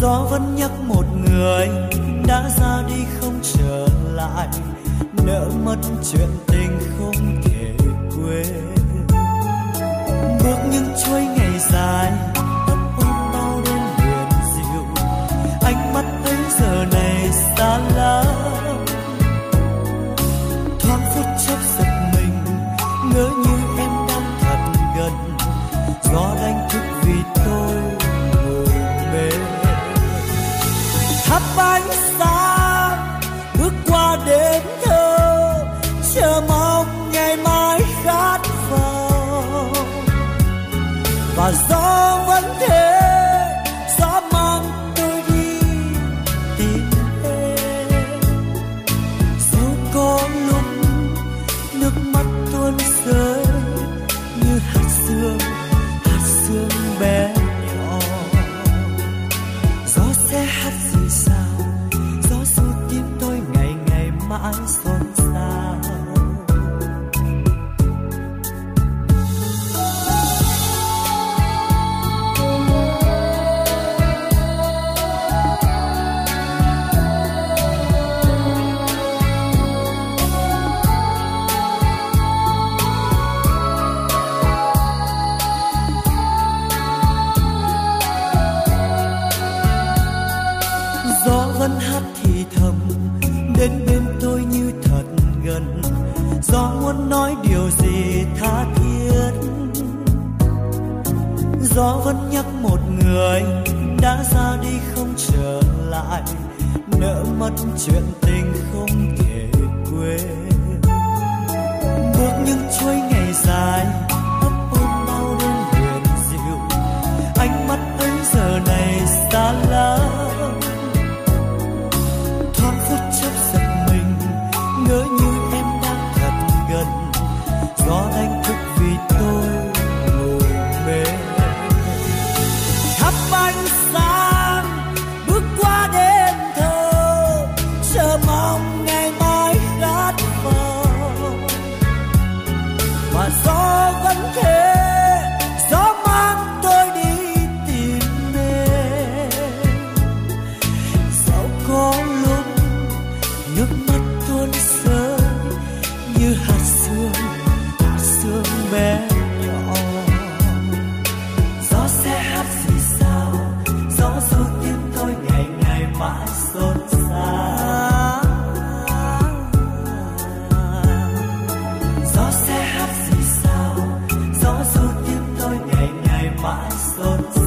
Gió vẫn nhắc một người đã ra đi không trở lại, nỡ mất chuyện tình không thể quên. Bước những chuỗi ngày dài ấp ôm bao đêm huyền diệu, ánh mắt ấy giờ này xa lắm. Thoáng phút chốc giật mình, ngỡ như em đang thật gần, gió đánh thức vì tôi ngủ mê. Thắp ánh sáng bước qua đêm thơ, chờ mong ngày mai khát vọng. Và gió vẫn thế, gió mang tôi đi tìm em. Dẫu có lúc nước mắt tuôn rơi như hạt sương bé nhỏ. Gió sẽ hát gì sao, gió ru tim tôi ngày ngày mãi xôn xao. Gió vẫn hát thì thầm đến bên tôi như thật gần, gió muốn nói điều gì tha thiết. Gió vẫn nhắc một người đã ra đi không trở lại, nỡ mất chuyện tình không thể quên. Bước những chuỗi ngày dài ấp ôm bao đêm huyền diệu, ánh mắt ấy giờ này xa lắm. Thoáng phút chốc giật mình, ngỡ như em đang thật gần, gió đánh thức vì tôi ngủ mê. Thắp ánh sáng bước qua đêm thơ, chờ mong ngày mai khát vọng. Và gió vẫn thế, gió mang tôi đi tìm em. Dẫu có lúc nước mắt tuôn rơi như hạt sương bé nhỏ. Gió sẽ hát gì sao, gió ru tim tôi ngày ngày mãi xôn xao. Gió sẽ hát gì sao, gió ru tim tôi ngày ngày mãi xôn xao.